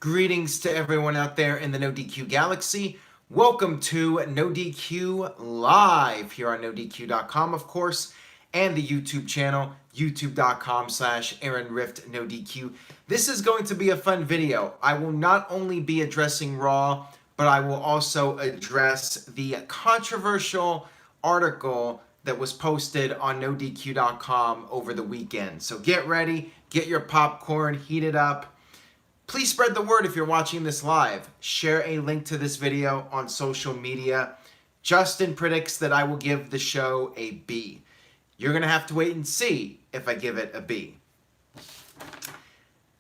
Greetings to everyone out there in the NoDQ galaxy. Welcome to NoDQ Live here on NoDQ.com, of course, and the YouTube channel, youtube.com/AaronRiftNoDQ. This is going to be a fun video. I will not only be addressing Raw, but I will also address the controversial article that was posted on NoDQ.com over the weekend. So get ready, get your popcorn, heat it up. Please spread the word if you're watching this live. Share a link to this video on social media. Justin predicts that I will give the show a B. You're going to have to wait and see if I give it a B.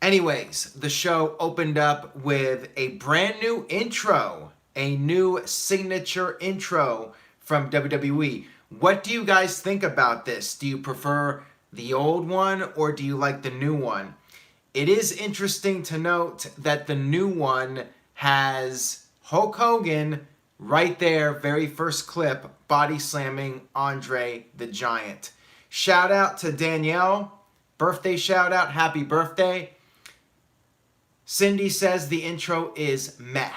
Anyways, the show opened up with a brand new intro, a new signature intro from WWE. What do you guys think about this? Do you prefer the old one or do you like the new one? It is interesting to note that the new one has Hulk Hogan right there, very first clip, body slamming Andre the Giant. Shout out to Danielle. Birthday shout out. Happy birthday. Cindy says the intro is meh.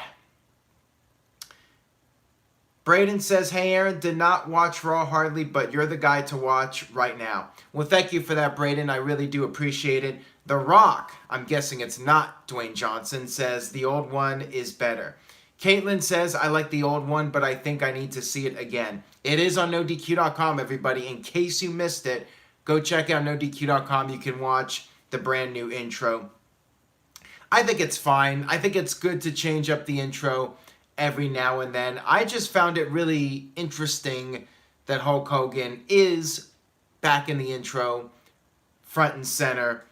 Braden says, hey Aaron, did not watch Raw hardly, but you're the guy to watch right now. Well, thank you for that, Braden. I really do appreciate it. The Rock, I'm guessing it's not Dwayne Johnson, says the old one is better. Caitlin says, I like the old one, but I think I need to see it again. It is on NoDQ.com, everybody. In case you missed it, go check out NoDQ.com. You can watch the brand new intro. I think it's fine. I think it's good to change up the intro every now and then. I just found it really interesting that Hulk Hogan is back in the intro, front and center.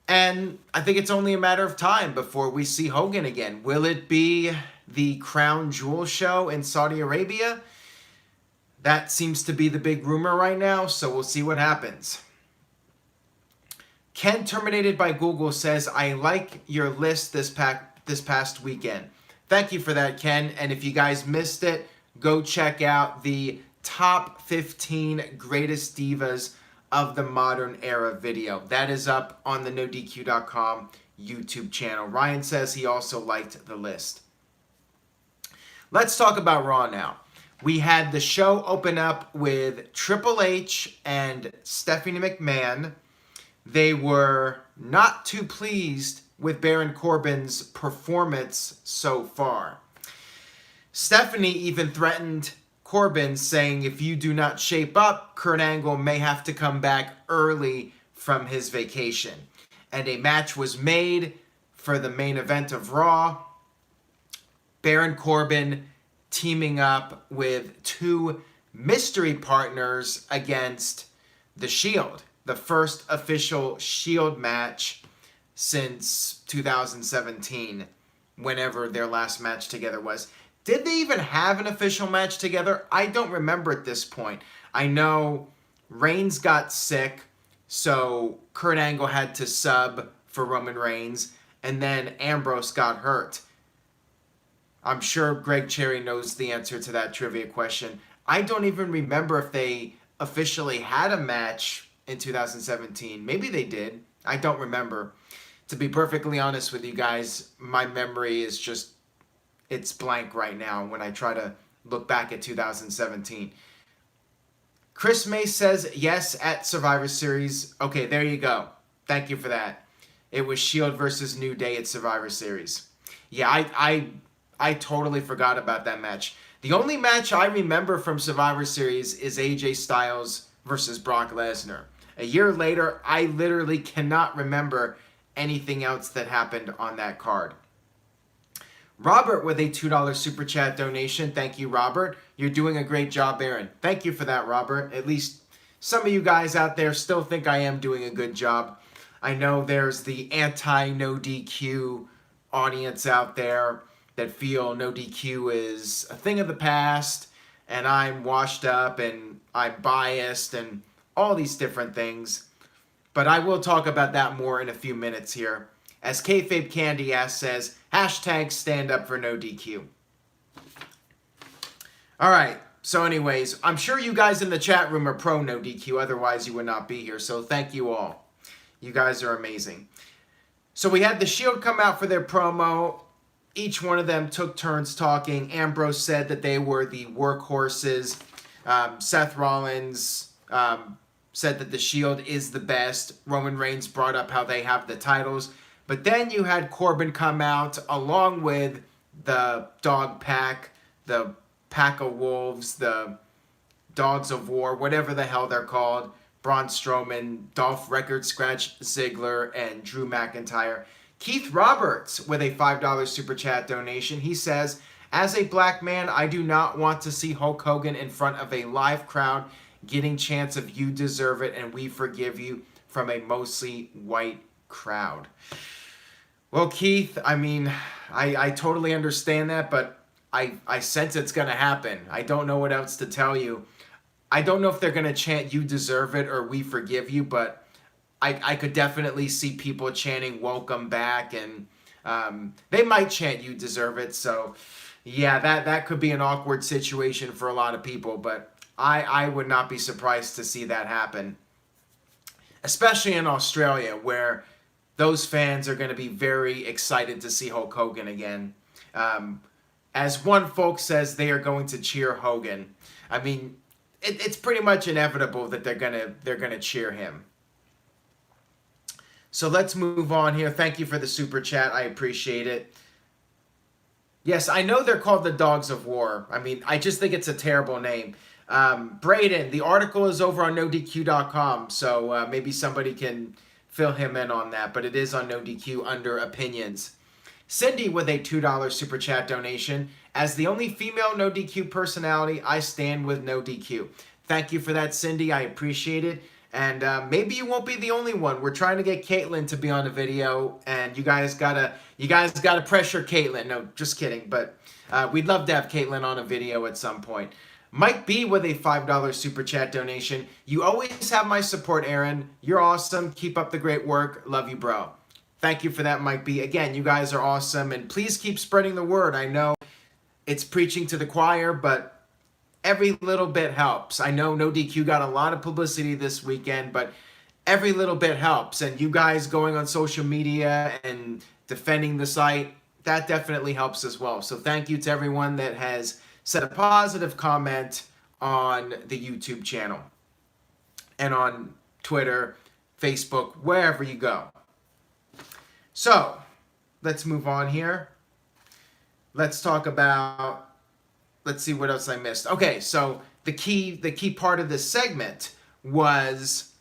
And I think it's only a matter of time before we see Hogan again. Will it be the Crown Jewel show in Saudi Arabia? That seems to be the big rumor right now, so we'll see what happens. Ken Terminated by Google says, I like your list this past weekend. Thank you for that, Ken. And if you guys missed it, go check out the top 15 greatest divas of the modern era video. That is up on the NoDQ.com YouTube channel. Ryan says he also liked the list. Let's talk about Raw now. We had the show open up with Triple H and Stephanie McMahon. They were not too pleased with Baron Corbin's performance so far. Stephanie even threatened Corbin, saying if you do not shape up, Kurt Angle may have to come back early from his vacation. And a match was made for the main event of Raw. Baron Corbin teaming up with two mystery partners against The Shield. The first official Shield match since 2017, whenever their last match together was. Did they even have an official match together? I don't remember at this point. I know Reigns got sick, so Kurt Angle had to sub for Roman Reigns, and then Ambrose got hurt. I'm sure Greg Cherry knows the answer to that trivia question. I don't even remember if they officially had a match in 2017. Maybe they did. I don't remember. To be perfectly honest with you guys, my memory is just, it's blank right now when I try to look back at 2017. Chris May says yes at Survivor Series. Okay, there you go. Thank you for that. It was Shield versus New Day at Survivor Series. Yeah, I totally forgot about that match. The only match I remember from Survivor Series is AJ Styles versus Brock Lesnar. A year later, I literally cannot remember anything else that happened on that card. Robert with a $2 super chat donation. Thank you, Robert. You're doing a great job, Aaron. Thank you for that, Robert. At least some of you guys out there still think I am doing a good job. I know there's the anti-NoDQ audience out there that feel NoDQ is a thing of the past and I'm washed up and I'm biased and all these different things. But I will talk about that more in a few minutes here. As Kayfabe Candy Ass says, hashtag stand up for NoDQ. Alright, so anyways, I'm sure you guys in the chat room are pro NoDQ, otherwise you would not be here. So thank you all. You guys are amazing. So we had the Shield come out for their promo. Each one of them took turns talking. Ambrose said that they were the workhorses. Seth Rollins said that the Shield is the best. Roman Reigns brought up how they have the titles. But then you had Corbin come out along with the Dog Pack, the Pack of Wolves, the Dogs of War, whatever the hell they're called. Braun Strowman, Dolph Record Scratch Ziggler, and Drew McIntyre. Keith Roberts with a $5 Super Chat donation. He says, as a black man, I do not want to see Hulk Hogan in front of a live crowd getting chants of "you deserve it" and "we forgive you" from a mostly white crowd. Well, Keith, I mean, I totally understand that, but I sense it's going to happen. I don't know what else to tell you. I don't know if they're going to chant "you deserve it" or "we forgive you," but I could definitely see people chanting "welcome back," and they might chant "you deserve it." So, yeah, that could be an awkward situation for a lot of people, but I would not be surprised to see that happen, especially in Australia, where those fans are going to be very excited to see Hulk Hogan again. As one folks says, they are going to cheer Hogan. I mean, it's pretty much inevitable that they're gonna cheer him. So let's move on here. Thank you for the super chat. I appreciate it. Yes, I know they're called the Dogs of War. I mean, I just think it's a terrible name. Braden, the article is over on NoDQ.com, so maybe somebody can fill him in on that, but it is on NoDQ under opinions. Cindy with a $2 super chat donation. As the only female NoDQ personality, I stand with NoDQ. Thank you for that, Cindy. I appreciate it. And maybe you won't be the only one. We're trying to get Caitlyn to be on the video, and you guys gotta pressure Caitlyn. No, just kidding. But we'd love to have Caitlyn on a video at some point. Mike B with a $5 super chat donation. You always have my support, Aaron. You're awesome. Keep up the great work. Love you, bro. Thank you for that, Mike B. Again, you guys are awesome, and please keep spreading the word. I know it's preaching to the choir, but every little bit helps. I know NoDQ got a lot of publicity this weekend, but every little bit helps. And you guys going on social media and defending the site, that definitely helps as well. So thank you to everyone that has said a positive comment on the YouTube channel and on Twitter, Facebook, wherever you go. So let's move on here. Let's talk about, let's see what else I missed. Okay, so the key part of this segment was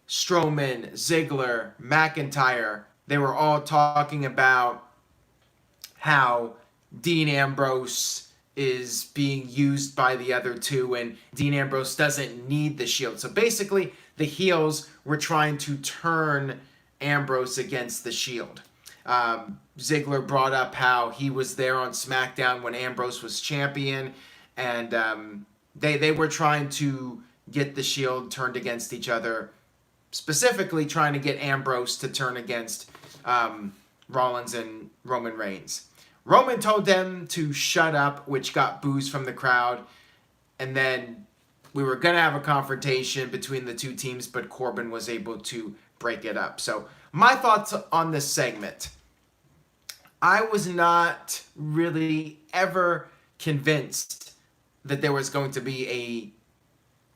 Strowman, Ziggler, McIntyre. They were all talking about how Dean Ambrose is being used by the other two, and Dean Ambrose doesn't need the Shield. So basically, the heels were trying to turn Ambrose against the Shield. Ziggler brought up how he was there on SmackDown when Ambrose was champion, and they were trying to get the Shield turned against each other, specifically trying to get Ambrose to turn against Rollins and Roman Reigns. Roman told them to shut up, which got boos from the crowd, and then we were going to have a confrontation between the two teams, but Corbin was able to break it up. So my thoughts on this segment. I was not really ever convinced that there was going to be a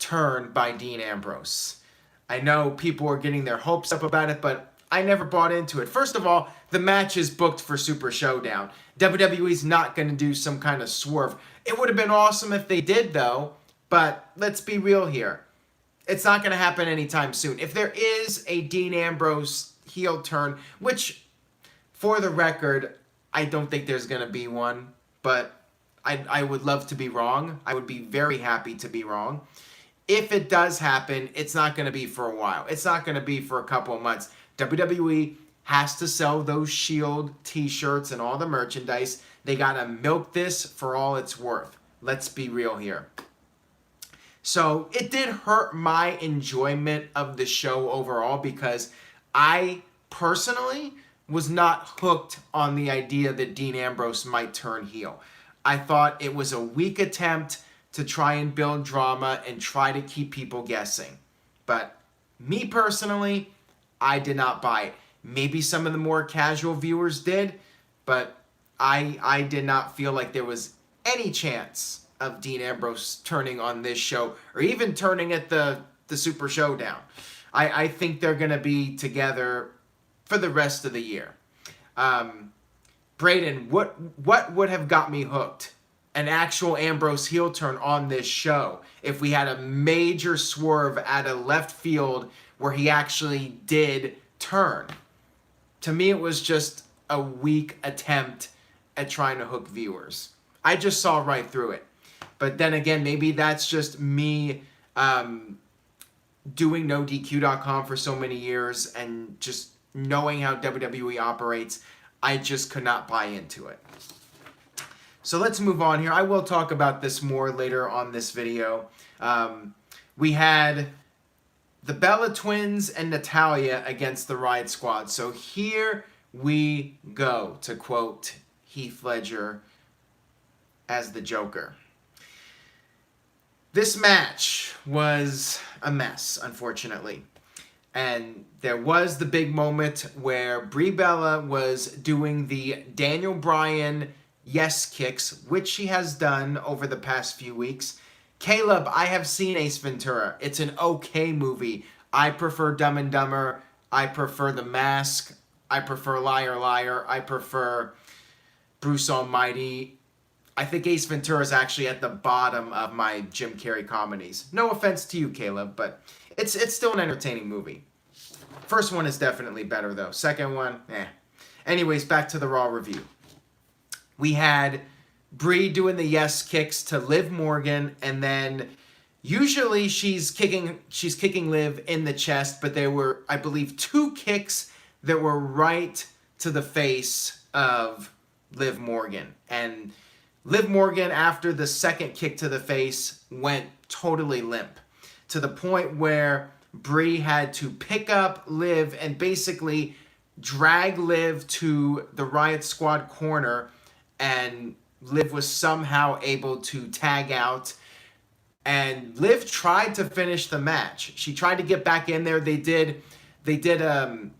turn by Dean Ambrose. I know people were getting their hopes up about it, but I never bought into it. First of all, the match is booked for Super Showdown. WWE's not going to do some kind of swerve. It would have been awesome if they did, though, but let's be real here. It's not going to happen anytime soon. If there is a Dean Ambrose heel turn, which, for the record, I don't think there's going to be one, but I would love to be wrong. I would be very happy to be wrong. If it does happen, it's not going to be for a while. It's not going to be for a couple of months. WWE has to sell those Shield t-shirts and all the merchandise. They got to milk this for all it's worth. Let's be real here. So it did hurt my enjoyment of the show overall because I personally was not hooked on the idea that Dean Ambrose might turn heel. I thought it was a weak attempt to try and build drama and try to keep people guessing. But me personally, I did not buy it. Maybe some of the more casual viewers did, but I did not feel like there was any chance of Dean Ambrose turning on this show or even turning at the Super Showdown. I think they're going to be together for the rest of the year. Braden, what would have got me hooked? An actual Ambrose heel turn on this show if we had a major swerve at a left field where he actually did turn. To me, it was just a weak attempt at trying to hook viewers. I just saw right through it. But then again, maybe that's just me doing NoDQ.com for so many years and just knowing how WWE operates. I just could not buy into it. So let's move on here. I will talk about this more later on this video. We had the Bella Twins and Natalya against the Riott Squad. So here we go, to quote Heath Ledger as the Joker. This match was a mess, unfortunately. And there was the big moment where Brie Bella was doing the Daniel Bryan yes kicks, which she has done over the past few weeks. Caleb, I have seen Ace Ventura. It's an okay movie. I prefer Dumb and Dumber. I prefer The Mask. I prefer Liar Liar. I prefer Bruce Almighty. I think Ace Ventura is actually at the bottom of my Jim Carrey comedies. No offense to you, Caleb, but it's still an entertaining movie. First one is definitely better, though. Second one, eh. Anyways, back to the Raw review. We had Brie doing the yes kicks to Liv Morgan, and then usually she's kicking Liv in the chest, but there were, I believe, 2 kicks that were right to the face of Liv Morgan. And Liv Morgan, after the second kick to the face, went totally limp, to the point where Brie had to pick up Liv and basically drag Liv to the Riott Squad corner, and Liv was somehow able to tag out. And Liv tried to finish the match. She tried to get back in there. They did a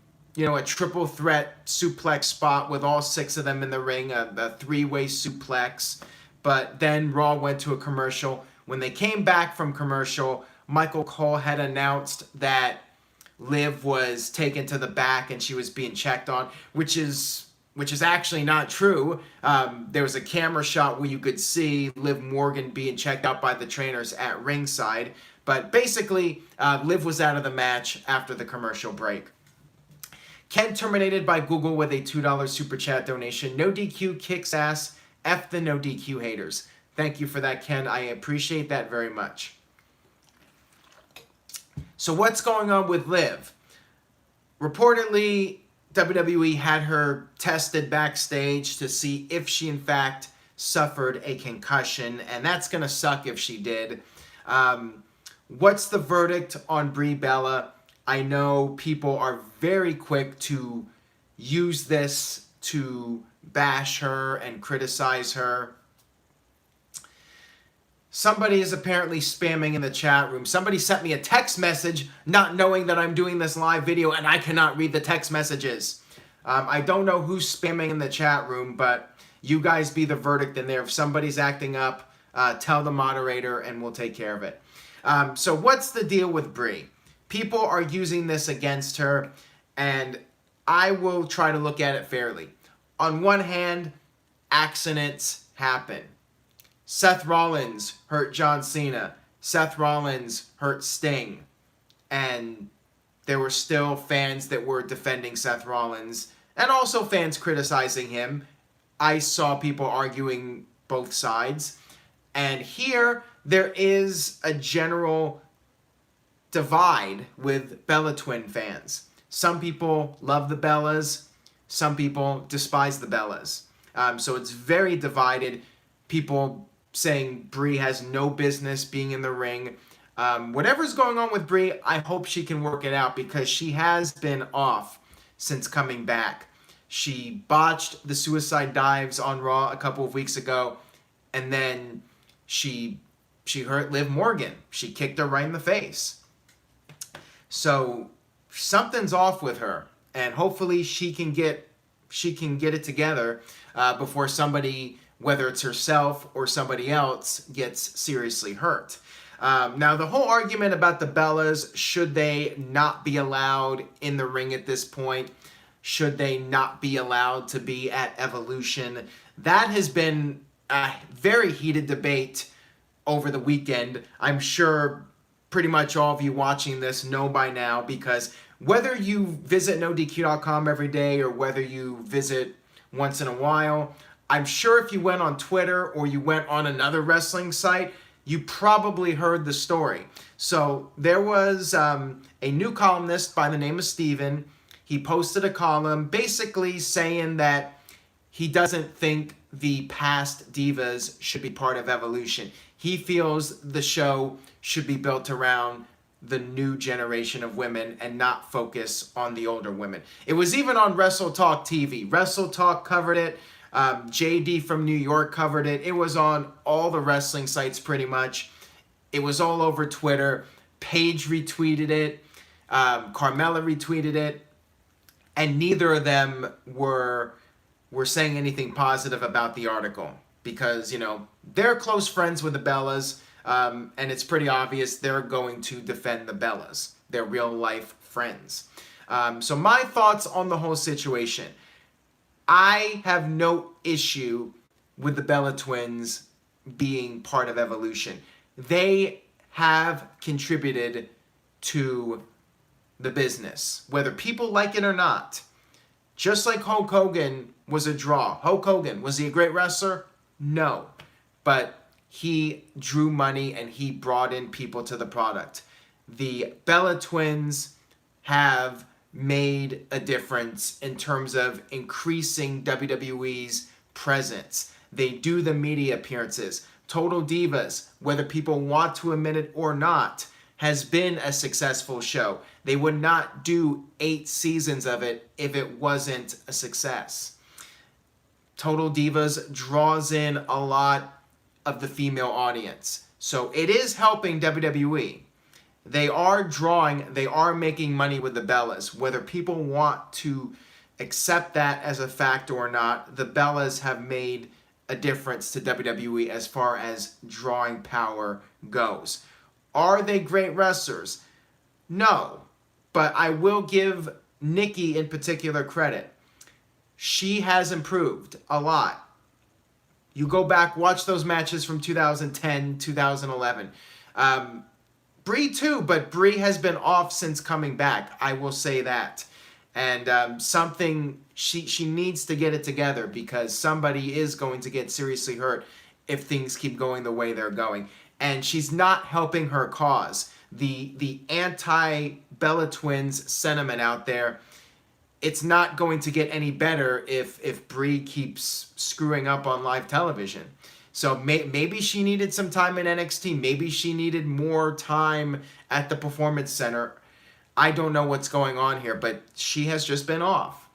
triple threat suplex spot with all 6 of them in the ring, a 3-way suplex. But then Raw went to a commercial. When they came back from commercial, Michael Cole had announced that Liv was taken to the back and she was being checked on, which is actually not true. There was a camera shot where you could see Liv Morgan being checked out by the trainers at ringside. But basically, Liv was out of the match after the commercial break. Ken terminated by Google with a $2 super chat donation. No DQ kicks ass. F the no DQ haters. Thank you for that, Ken. I appreciate that very much. So what's going on with Liv? Reportedly, WWE had her tested backstage to see if she in fact suffered a concussion, and that's going to suck if she did. What's the verdict on Brie Bella? I know people are very quick to use this to bash her and criticize her. Somebody is apparently spamming in the chat room. Somebody sent me a text message not knowing that I'm doing this live video, and I cannot read the text messages. I don't know who's spamming in the chat room, but you guys be the verdict in there. If somebody's acting up, tell the moderator and we'll take care of it. So what's the deal with Brie? People are using this against her, and I will try to look at it fairly. On one hand, accidents happen. Seth Rollins hurt John Cena. Seth Rollins hurt Sting. And there were still fans that were defending Seth Rollins and also fans criticizing him. I saw people arguing both sides. And here there is a general divide with Bella Twin fans. Some people love the Bellas. Some people despise the Bellas. So it's very divided. People saying Brie has no business being in the ring. Whatever's going on with Brie, I hope she can work it out because she has been off since coming back. She botched the suicide dives on Raw a couple of weeks ago, and then she hurt Liv Morgan. She kicked her right in the face. So something's off with her. and hopefully she can get it together before somebody, whether it's herself or somebody else, gets seriously hurt. Now, the whole argument about the Bellas, should they not be allowed in the ring at this point? Should they not be allowed to be at Evolution? That has been a very heated debate over the weekend. I'm sure pretty much all of you watching this know by now, because whether you visit NoDQ.com every day or whether you visit once in a while, I'm sure if you went on Twitter or you went on another wrestling site, you probably heard the story. So there was a new columnist by the name of Steven. He posted a column basically saying that he doesn't think the past divas should be part of Evolution. He feels the show should be built around the new generation of women and not focus on the older women. It was even on Wrestle Talk TV. Wrestle Talk covered it. JD from New York covered it. It was on all the wrestling sites pretty much. It was all over Twitter. Paige retweeted it. Carmella retweeted it. And neither of them were saying anything positive about the article, because, you know, they're close friends with the Bellas, and it's pretty obvious they're going to defend the Bellas. They're real life friends. So my thoughts on the whole situation. I have no issue with the Bella Twins being part of Evolution. They have contributed to the business, whether people like it or not. Just like Hulk Hogan was a draw. Hulk Hogan, was he a great wrestler? No. But he drew money and he brought in people to the product. The Bella Twins have made a difference in terms of increasing WWE's presence. They do the media appearances. Total Divas, whether people want to admit it or not, has been a successful show. They would not do 8 seasons of it if it wasn't a success. Total Divas draws in a lot of the female audience. So it is helping WWE. They are drawing, they are making money with the Bellas. Whether people want to accept that as a fact or not, the Bellas have made a difference to WWE as far as drawing power goes. Are they great wrestlers? No. But I will give Nikki in particular credit. She has improved a lot. You go back, watch those matches from 2010, 2011. Brie too, but Brie has been off since coming back. I will say that. And something, she needs to get it together, because somebody is going to get seriously hurt if things keep going the way they're going. And she's not helping her cause. The anti-Bella Twins sentiment out there, it's not going to get any better if Brie keeps screwing up on live television. So maybe she needed some time in NXT. Maybe she needed more time at the Performance Center. I don't know what's going on here, but she has just been off.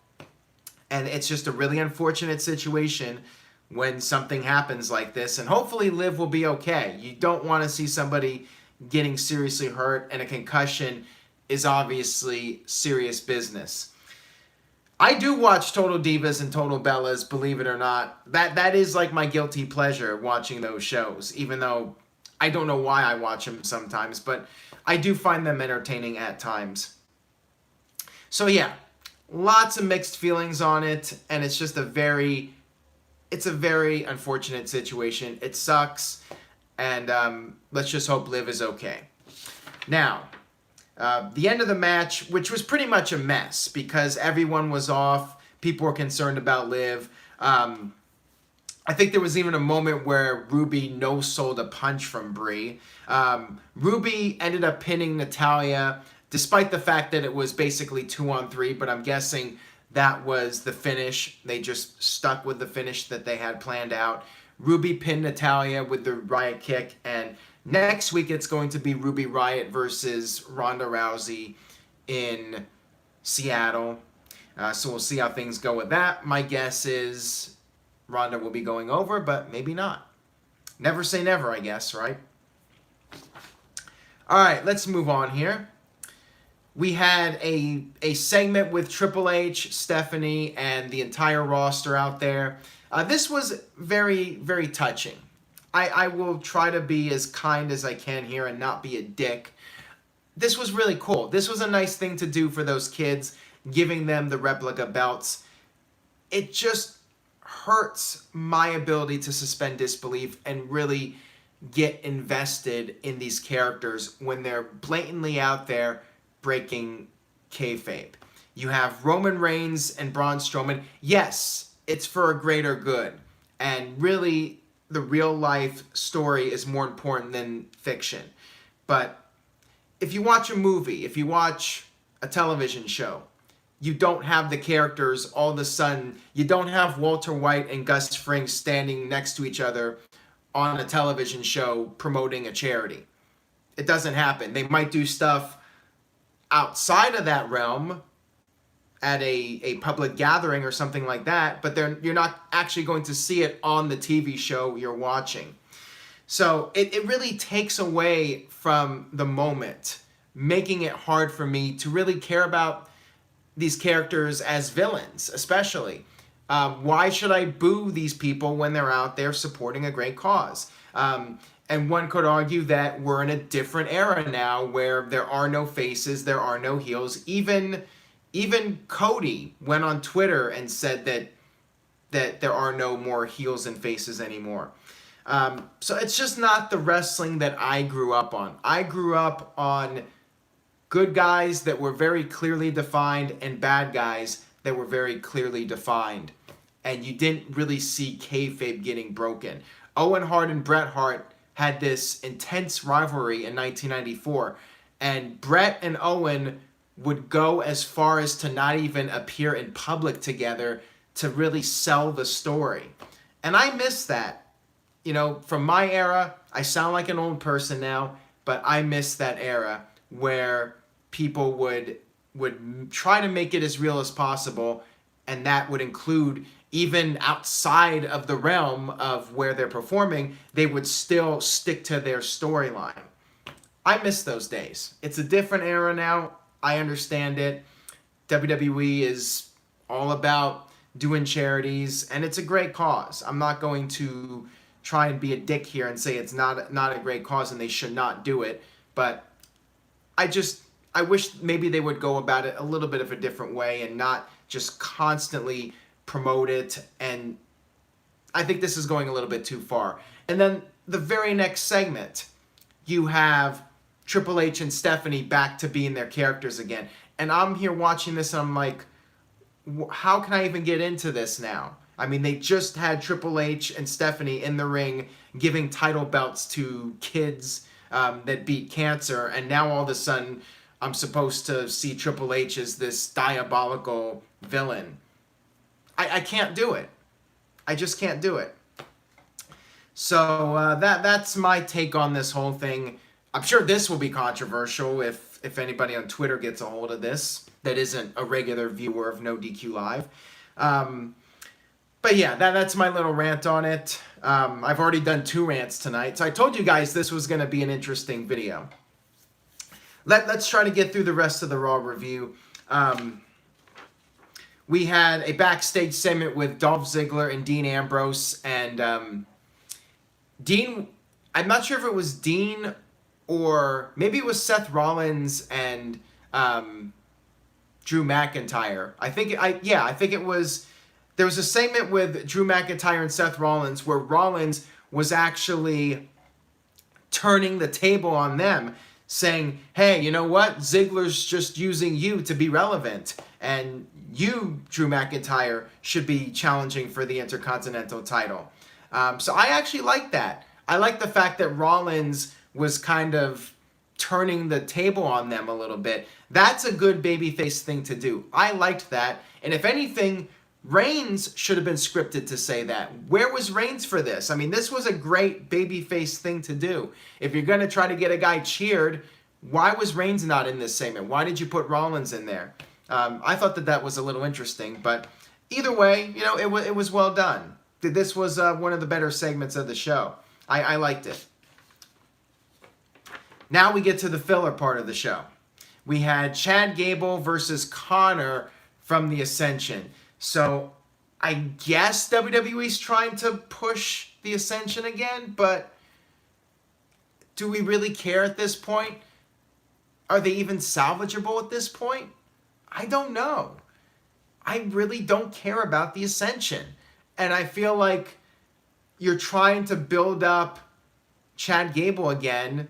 And it's just a really unfortunate situation when something happens like this. And hopefully Liv will be okay. You don't want to see somebody getting seriously hurt, and a concussion is obviously serious business. I do watch Total Divas and Total Bellas, believe it or not. That is like my guilty pleasure, watching those shows, even though I don't know why I watch them sometimes, but I do find them entertaining at times. So yeah, lots of mixed feelings on it, and it's just a very unfortunate situation. It sucks, and let's just hope Liv is okay. Now, the end of the match, which was pretty much a mess because everyone was off. People were concerned about Liv. I think there was even a moment where Ruby no-sold a punch from Brie. Ruby ended up pinning Natalya, despite the fact that it was basically 2-on-3, but I'm guessing that was the finish. They just stuck with the finish that they had planned out. Ruby pinned Natalya with the Riott kick, and next week it's going to be Ruby Riott versus Ronda Rousey in Seattle. So we'll see how things go with that. My guess is Ronda will be going over, but maybe not. Never say never, I guess, right? All right, let's move on here. We had a segment with Triple H, Stephanie, and the entire roster out there. This was very, very touching. I will try to be as kind as I can here and not be a dick. This was really cool. This was a nice thing to do for those kids, giving them the replica belts. It just hurts my ability to suspend disbelief and really get invested in these characters when they're blatantly out there breaking kayfabe. You have Roman Reigns and Braun Strowman. Yes, it's for a greater good. And really, the real life story is more important than fiction. But if you watch a movie, if you watch a television show, you don't have the characters all of a sudden. You don't have Walter White and Gus Fring standing next to each other on a television show promoting a charity. It doesn't happen. They might do stuff outside of that realm at a public gathering or something like that, but you're not actually going to see it on the TV show you're watching. So it really takes away from the moment, making it hard for me to really care about these characters as villains, especially. Why should I boo these people when they're out there supporting a great cause? And one could argue that we're in a different era now where there are no faces, there are no heels. Even Cody went on Twitter and said that there are no more heels and faces anymore. So it's just not the wrestling that I grew up on. I grew up on good guys that were very clearly defined and bad guys that were very clearly defined. And you didn't really see kayfabe getting broken. Owen Hart and Bret Hart had this intense rivalry in 1994. And Bret and Owen would go as far as to not even appear in public together to really sell the story. And I miss that. You know, from my era, I sound like an old person now, but I miss that era where people would try to make it as real as possible, and that would include even outside of the realm of where they're performing, they would still stick to their storyline. I miss those days. It's a different era now. I understand it. WWE is all about doing charities, and it's a great cause. I'm not going to try and be a dick here and say it's not a great cause and they should not do it, but I wish maybe they would go about it a little bit of a different way and not just constantly promote it. And I think this is going a little bit too far. And then the very next segment, you have Triple H and Stephanie back to being their characters again. And I'm here watching this and I'm like, how can I even get into this now? I mean, they just had Triple H and Stephanie in the ring giving title belts to kids that beat cancer. And now all of a sudden, I'm supposed to see Triple H as this diabolical villain. I can't do it. I just can't do it. So that's my take on this whole thing. I'm sure this will be controversial if anybody on Twitter gets a hold of this that isn't a regular viewer of NoDQ Live. But yeah, that's my little rant on it. I've already done 2 rants tonight, so I told you guys this was going to be an interesting video. Let's try to get through the rest of the Raw review. We had a backstage segment with Dolph Ziggler and Dean Ambrose, and Dean, I'm not sure if it was Dean or maybe it was Seth Rollins and Drew McIntyre. I think it was. There was a segment with Drew McIntyre and Seth Rollins where Rollins was actually turning the table on them, saying, hey, you know what? Ziggler's just using you to be relevant. And you, Drew McIntyre, should be challenging for the Intercontinental title. So I actually like that. I like the fact that Rollins was kind of turning the table on them a little bit. That's a good babyface thing to do. I liked that. And if anything, Reigns should have been scripted to say that. Where was Reigns for this? I mean, this was a great babyface thing to do. If you're going to try to get a guy cheered, why was Reigns not in this segment? Why did you put Rollins in there? I thought that was a little interesting. But either way, you know, it was well done. This was one of the better segments of the show. I liked it. Now we get to the filler part of the show. we had Chad Gable versus Connor from the Ascension. So I guess WWE's trying to push the Ascension again, but do we really care at this point? Are they even salvageable at this point? I don't know. I really don't care about the Ascension. And I feel like you're trying to build up Chad Gable again.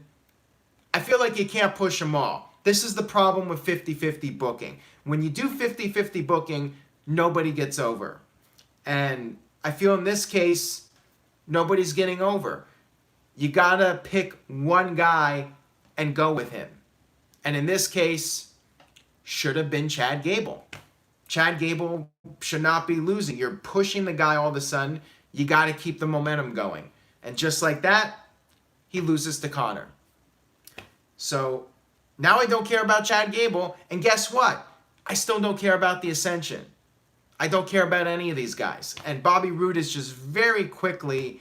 I feel like you can't push them all. This is the problem with 50-50 booking. When you do 50-50 booking, nobody gets over. And I feel in this case, nobody's getting over. You gotta pick one guy and go with him. And in this case, should have been Chad Gable. Chad Gable should not be losing. You're pushing the guy all of a sudden. You gotta keep the momentum going. And just like that, he loses to Connor. So now I don't care about Chad Gable. And guess what? I still don't care about the Ascension. I don't care about any of these guys. And Bobby Roode is just very quickly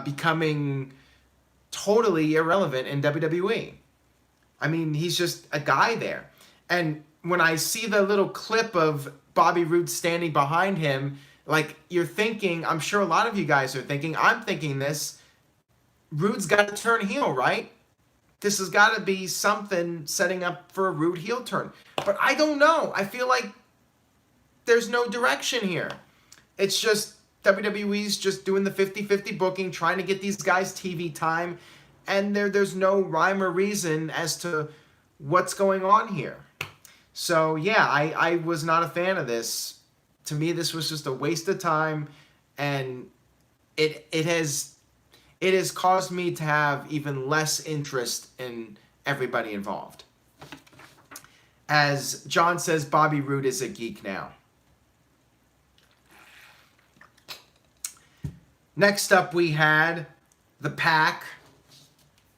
becoming totally irrelevant in WWE. I mean, he's just a guy there. And when I see the little clip of Bobby Roode standing behind him, like, you're thinking, I'm sure a lot of you guys are thinking, I'm thinking this, Roode's got to turn heel, right? This has got to be something setting up for a Roode heel turn. But I don't know. I feel like there's no direction here. It's just WWE's just doing the 50-50 booking, trying to get these guys TV time, and there's no rhyme or reason as to what's going on here. So yeah, I was not a fan of this. To me, this was just a waste of time, and it has caused me to have even less interest in everybody involved. As John says, Bobby Roode is a geek now. Next up, we had the Pack,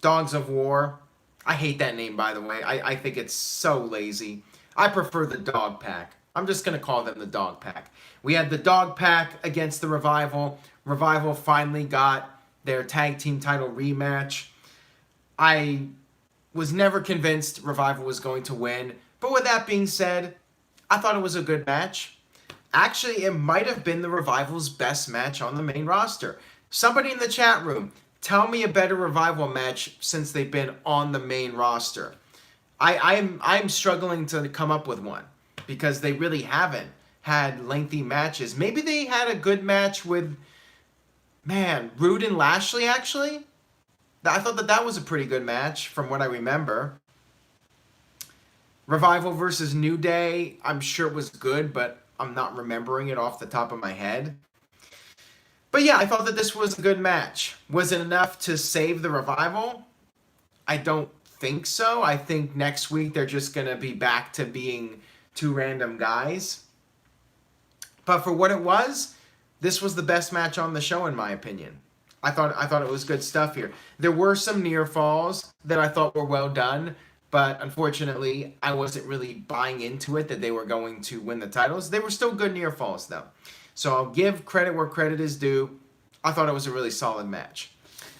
Dogs of War. I hate that name, by the way. I think it's so lazy. I prefer the Dog Pack. I'm just going to call them the Dog Pack. We had the Dog Pack against the Revival. Revival finally got their tag team title rematch. I was never convinced Revival was going to win. But with that being said, I thought it was a good match. Actually, it might have been the Revival's best match on the main roster. Somebody in the chat room, tell me a better Revival match since they've been on the main roster. I'm struggling to come up with one because they really haven't had lengthy matches. Maybe they had a good match with, Roode and Lashley, actually. I thought that was a pretty good match from what I remember. Revival versus New Day, I'm sure it was good, but I'm not remembering it off the top of my head. But yeah, I thought that this was a good match. Was it enough to save the Revival? I don't think so. I think next week they're just going to be back to being two random guys. But for what it was, this was the best match on the show in my opinion. I thought it was good stuff here. There were some near falls that I thought were well done, but unfortunately, I wasn't really buying into it that they were going to win the titles. They were still good near falls, though. So I'll give credit where credit is due. I thought it was a really solid match.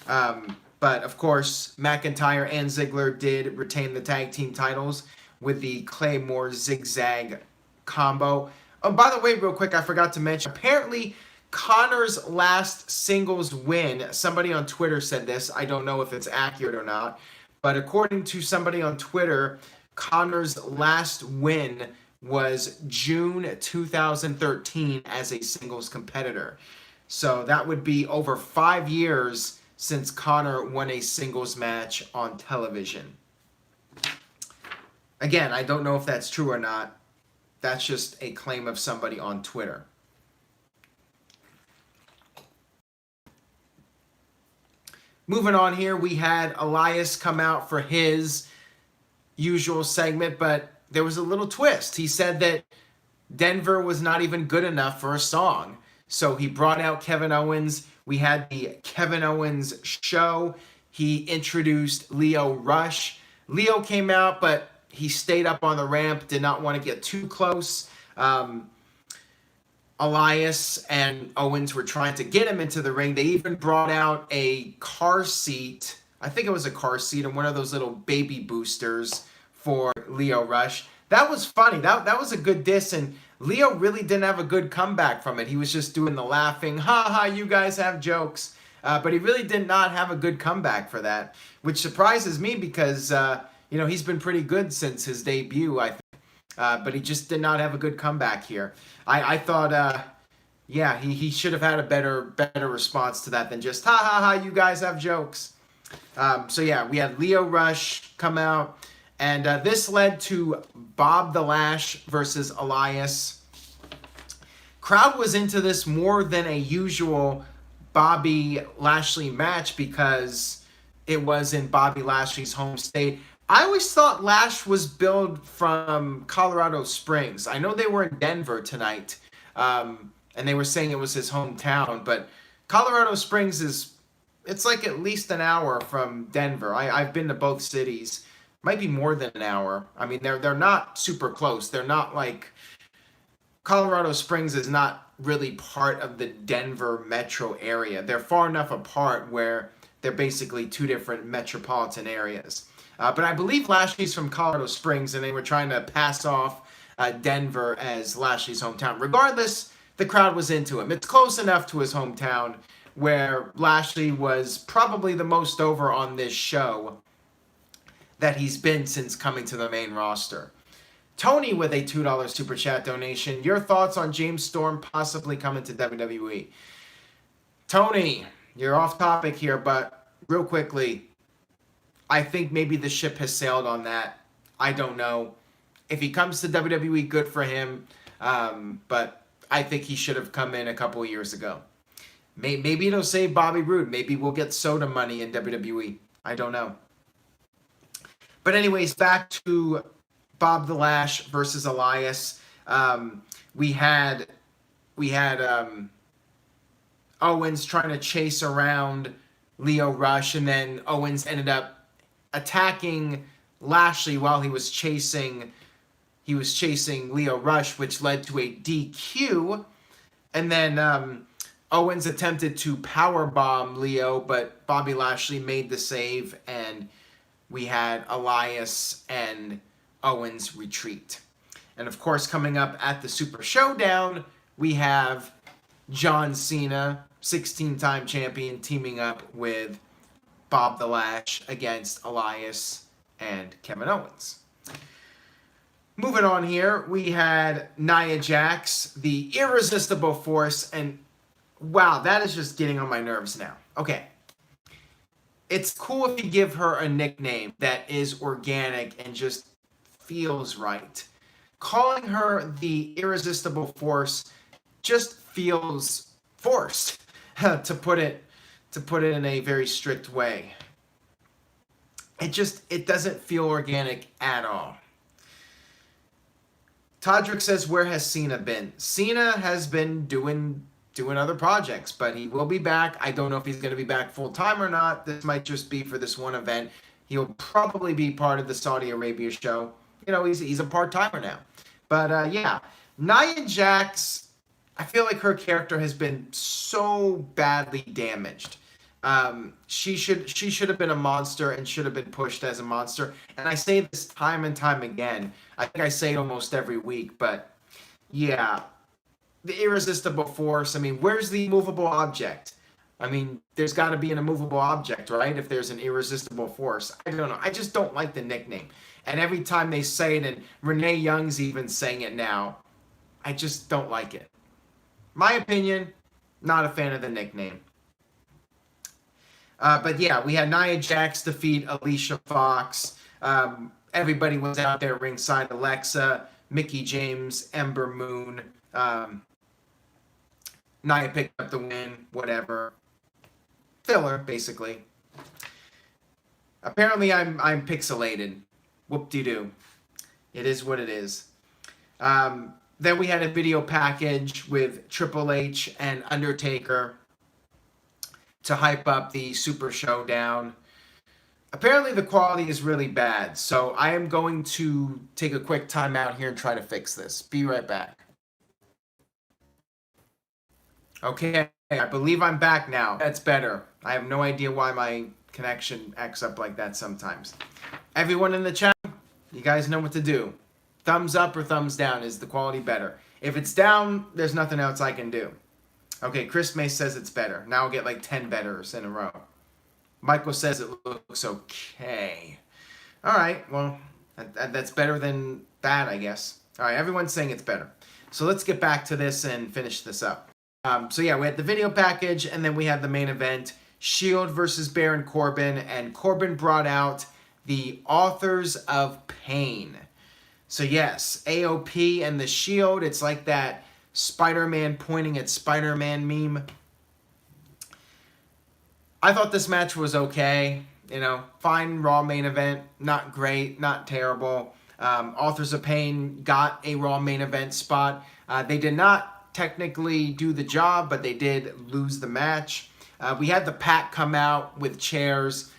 But, of course, McIntyre and Ziggler did retain the tag team titles with the Claymore Zigzag combo. Oh, by the way, real quick, I forgot to mention, apparently Connor's last singles win, somebody on Twitter said this. I don't know if it's accurate or not. But according to somebody on Twitter, Connor's last win was June 2013 as a singles competitor. So that would be over 5 years since Connor won a singles match on television. Again, I don't know if that's true or not. That's just a claim of somebody on Twitter. Moving on here, we had Elias come out for his usual segment, but there was a little twist. He said that Denver was not even good enough for a song. So he brought out Kevin Owens. We had the Kevin Owens show. He introduced Lio Rush. Lio came out, but he stayed up on the ramp, did not want to get too close. Elias and Owens were trying to get him into the ring. They even brought out a car seat. I think it was a car seat and one of those little baby boosters for Lio Rush. That was funny. That was a good diss, and Lio really didn't have a good comeback from it. He was just doing the laughing, ha ha, you guys have jokes. But he really did not have a good comeback for that, which surprises me because, he's been pretty good since his debut, I think. But he just did not have a good comeback here. I thought, he should have had a better response to that than just, ha ha ha, you guys have jokes. We had Lio Rush come out, and this led to Bob the Lash versus Elias. Crowd was into this more than a usual Bobby Lashley match because it was in Bobby Lashley's home state. I always thought Lash was billed from Colorado Springs. I know they were in Denver tonight, and they were saying it was his hometown, but Colorado Springs it's like at least an hour from Denver. I've been to both cities. Might be more than an hour. I mean, they're not super close. They're not like Colorado Springs is not really part of the Denver metro area. They're far enough apart where they're basically two different metropolitan areas. But I believe Lashley's from Colorado Springs, and they were trying to pass off Denver as Lashley's hometown. Regardless, the crowd was into him. It's close enough to his hometown where Lashley was probably the most over on this show that he's been since coming to the main roster. Tony with a $2 Super Chat donation. Your thoughts on James Storm possibly coming to WWE? Tony, you're off topic here, but real quickly, I think maybe the ship has sailed on that. I don't know. If he comes to WWE, good for him. But I think he should have come in a couple of years ago. Maybe it'll save Bobby Roode. Maybe we'll get soda money in WWE. I don't know. But anyways, back to Bob the Lash versus Elias. We had Owens trying to chase around Lio Rush, and then Owens ended up attacking Lashley while he was chasing Lio Rush, which led to a DQ. And then Owens attempted to powerbomb Lio, but Bobby Lashley made the save, and we had Elias and Owens retreat. And of course, coming up at the Super Showdown, we have John Cena, 16-time champion, teaming up with Bob the Lash against Elias and Kevin Owens. Moving on here, we had Nia Jax, the irresistible force, and wow, that is just getting on my nerves now. Okay. It's cool if you give her a nickname that is organic and just feels right. Calling her the irresistible force just feels forced, to put it in a very strict way. It doesn't feel organic at all. Todrick says, where has Cena been? Cena has been doing other projects, but he will be back. I don't know if he's going to be back full-time or not. This might just be for this one event. He'll probably be part of the Saudi Arabia show. You know, he's a part-timer now. But, Nia Jax, I feel like her character has been so badly damaged. She should have been a monster and should have been pushed as a monster. And I say this time and time again. I think I say it almost every week, but yeah, the irresistible force. I mean, where's the immovable object? I mean, there's got to be an immovable object, right? If there's an irresistible force. I don't know. I just don't like the nickname. And every time they say it, and Renee Young's even saying it now, I just don't like it. My opinion, not a fan of the nickname. But yeah, we had Nia Jax defeat Alicia Fox. Everybody was out there ringside. Alexa, Mickie James, Ember Moon. Nia picked up the win, whatever. Filler, basically. Apparently I'm pixelated. Whoop-de-doo. It is what it is. Then we had a video package with Triple H and Undertaker to hype up the Super Showdown. Apparently the quality is really bad, so I am going to take a quick time out here and try to fix this. Be right back. Okay, I believe I'm back now. That's better. I have no idea why my connection acts up like that sometimes. Everyone in the chat, You guys know what to do. Thumbs up or thumbs down. Is the quality better? If it's down, there's nothing else I can do. Okay, Chris May says it's better. Now I'll get like 10 betters in a row. Michael says it looks okay. All right, well, that's better than that, I guess. All right, everyone's saying it's better. So let's get back to this and finish this up. So yeah, we had the video package, and then we had the main event, Shield versus Baron Corbin, and Corbin brought out the Authors of Pain. So yes, AOP and the Shield, it's like that Spider-Man pointing at Spider-Man meme. I thought this match was okay. You know, fine Raw main event, not great, not terrible. Authors of Pain got a Raw main event spot. They did not technically do the job, but they did lose the match. We had the Pack come out with chairs.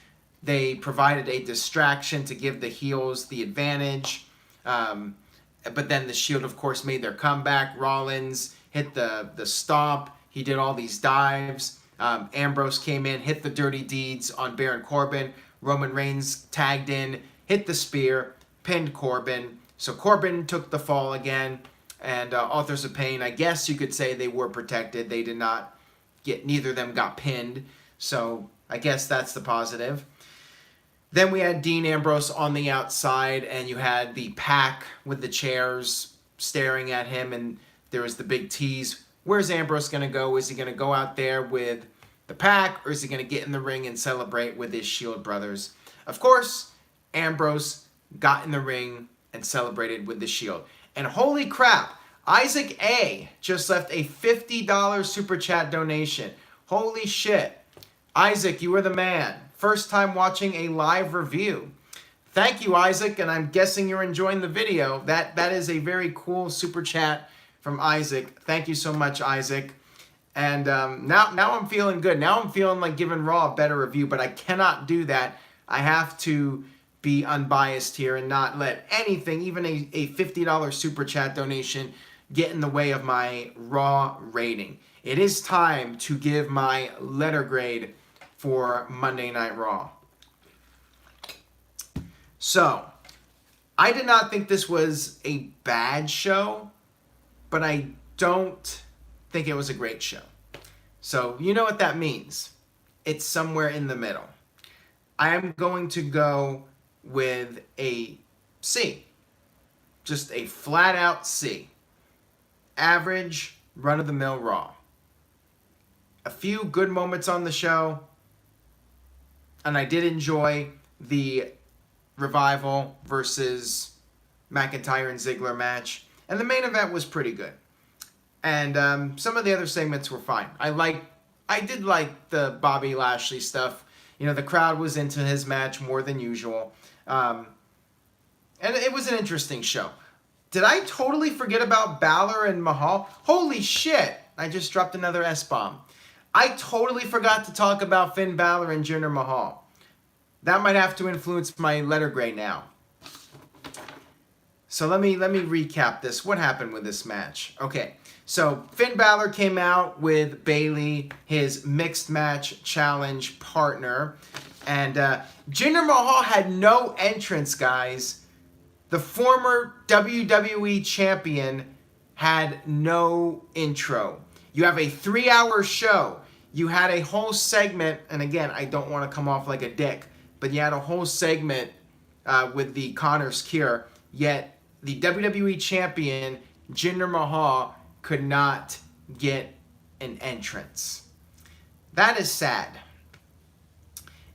They provided a distraction to give the heels the advantage. But then the Shield, of course, made their comeback. Rollins hit the stomp. He did all these dives. Ambrose came in, hit the dirty deeds on Baron Corbin. Roman Reigns tagged in, hit the spear, pinned Corbin. So Corbin took the fall again. And Authors of Pain, I guess you could say they were protected. They did not get, neither of them got pinned. So I guess that's the positive. Then we had Dean Ambrose on the outside, and you had the Pack with the chairs staring at him, and there was the big tease. Where's Ambrose going to go? Is he going to go out there with the Pack, or is he going to get in the ring and celebrate with his Shield brothers? Of course, Ambrose got in the ring and celebrated with the Shield. And holy crap, Isaac A. just left a $50 Super Chat donation. Holy shit. Isaac, you are the man. First time watching a live review. Thank you, Isaac, and I'm guessing you're enjoying the video. That is a very cool Super Chat from Isaac. Thank you so much, Isaac. And now I'm feeling good. Now I'm feeling like giving Raw a better review, but I cannot do that. I have to be unbiased here and not let anything, even a $50 Super Chat donation, get in the way of my Raw rating. It is time to give my letter grade for Monday Night Raw. So, I did not think this was a bad show, but I don't think it was a great show. So, you know what that means. It's somewhere in the middle. I am going to go with a C. Just a flat out C. Average, run-of-the-mill Raw. A few good moments on the show, and I did enjoy the Revival versus McIntyre and Ziggler match. And the main event was pretty good. And some of the other segments were fine. I did like the Bobby Lashley stuff. You know, the crowd was into his match more than usual. And it was an interesting show. Did I totally forget about Balor and Mahal? Holy shit! I just dropped another S-bomb. I totally forgot to talk about Finn Balor and Jinder Mahal. That might have to influence my letter grade now. So let me recap this. What happened with this match? Okay, so Finn Balor came out with Bayley, his mixed match challenge partner. And Jinder Mahal had no entrance, guys. The former WWE champion had no intro. You have a 3-hour show. You had a whole segment, and again, I don't want to come off like a dick, but you had a whole segment with the Connor's Cure, yet the WWE champion, Jinder Mahal, could not get an entrance. That is sad.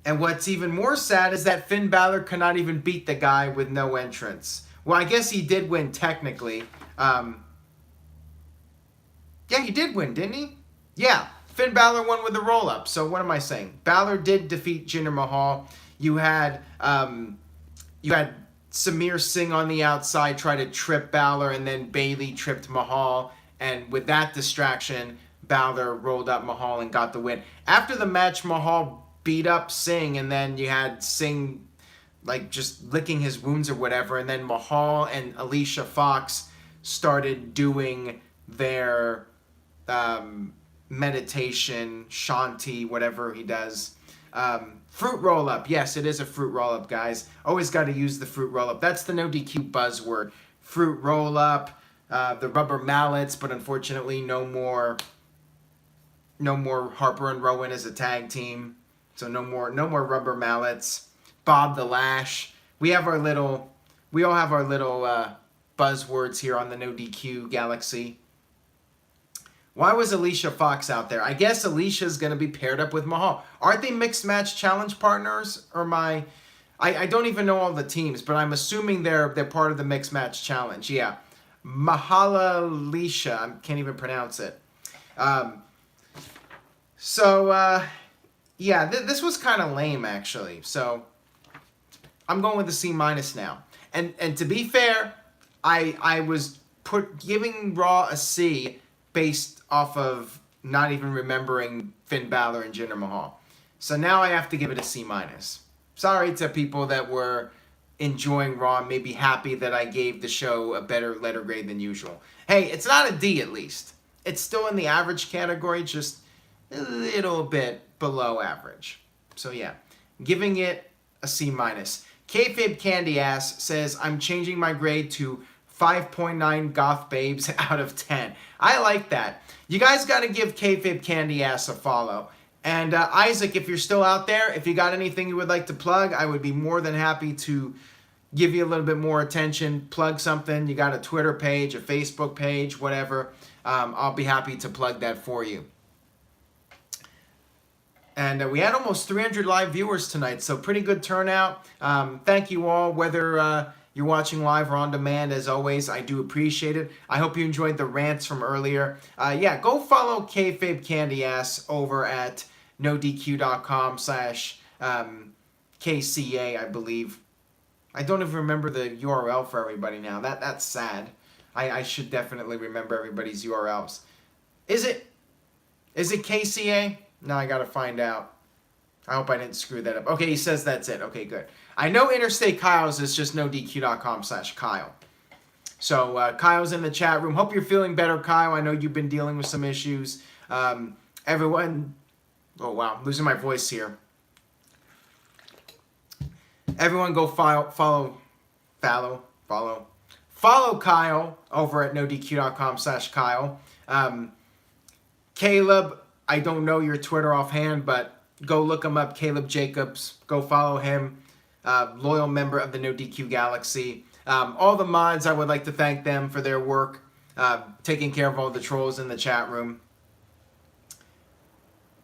And what's even more sad is that Finn Balor could not even beat the guy with no entrance. Well, I guess he did win technically. Yeah, he did win, didn't he? Yeah, Finn Balor won with the roll-up. So what am I saying? Balor did defeat Jinder Mahal. You had Samir Singh on the outside try to trip Balor, and then Bayley tripped Mahal. And with that distraction, Balor rolled up Mahal and got the win. After the match, Mahal beat up Singh, and then you had Singh like just licking his wounds or whatever, and then Mahal and Alicia Fox started doing their meditation, Shanti, whatever he does. Fruit roll-up. Yes, it is a fruit roll-up, guys. Always got to use the fruit roll-up. That's the NoDQ buzzword. Fruit roll-up, the rubber mallets, but unfortunately no more Harper and Rowan as a tag team. So no more rubber mallets. Bob the Lash. We all have our little buzzwords here on the NoDQ Galaxy. Why was Alicia Fox out there? I guess Alicia's going to be paired up with Mahal. Aren't they mixed match challenge partners? Or I don't even know all the teams, but I'm assuming they're part of the mixed match challenge. Yeah. Mahala Alicia. I can't even pronounce it. Yeah, this was kind of lame, actually. So I'm going with a C- now. And to be fair, I was giving Raw a C based off of not even remembering Finn Balor and Jinder Mahal. So now I have to give it a C-. Sorry to people that were enjoying Raw, maybe happy that I gave the show a better letter grade than usual. Hey, it's not a D at least. It's still in the average category, just a little bit below average. So yeah, giving it a C-. Kayfabe Candy Ass says, I'm changing my grade to 5.9 goth babes out of 10. I like that. You guys got to give Kayfabe Candy Ass a follow. And Isaac, if you're still out there, if you got anything you would like to plug, I would be more than happy to give you a little bit more attention, plug something. You got a Twitter page, a Facebook page, whatever. I'll be happy to plug that for you. And we had almost 300 live viewers tonight, so pretty good turnout. Thank you all, whether you're watching live or on demand. As always, I do appreciate it. I hope you enjoyed the rants from earlier. Yeah, go follow Kayfabe Candy Ass over at NoDQ.com/KCA, I believe. I don't even remember the URL for everybody now. That's sad. I should definitely remember everybody's URLs. Is it KCA? No, I gotta find out. I hope I didn't screw that up. Okay, he says that's it. Okay, good. I know Interstate Kyle's is just NoDQ.com/Kyle. So Kyle's in the chat room. Hope you're feeling better, Kyle. I know you've been dealing with some issues. Everyone, oh wow, I'm losing my voice here. Everyone go follow Kyle over at NoDQ.com/Kyle. Caleb, I don't know your Twitter offhand, but go look him up, Caleb Jacobs. Go follow him. Loyal member of the NoDQ Galaxy. All the mods, I would like to thank them for their work, taking care of all the trolls in the chat room.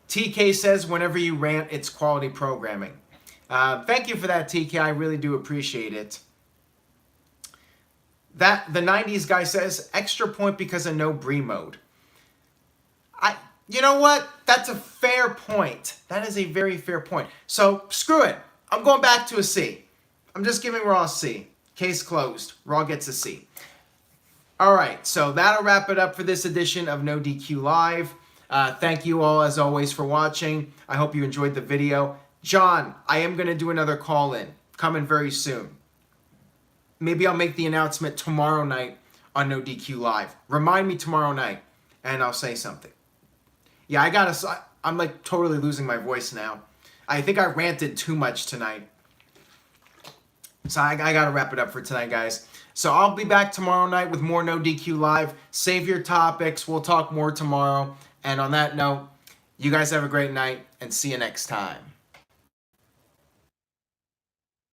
TK says, whenever you rant, it's quality programming. Thank you for that, TK. I really do appreciate it. The 90s guy says, extra point because of no Brie mode. You know what? That's a fair point. That is a very fair point. So, screw it. I'm going back to a C. I'm just giving Raw a C. Case closed. Raw gets a C. All right, so that'll wrap it up for this edition of NoDQ Live. Thank you all, as always, for watching. I hope you enjoyed the video. John, I am going to do another call-in. Coming very soon. Maybe I'll make the announcement tomorrow night on NoDQ Live. Remind me tomorrow night, and I'll say something. Yeah, I'm like totally losing my voice now. I think I ranted too much tonight. So I got to wrap it up for tonight, guys. So I'll be back tomorrow night with more NoDQ Live. Save your topics. We'll talk more tomorrow. And on that note, you guys have a great night and see you next time.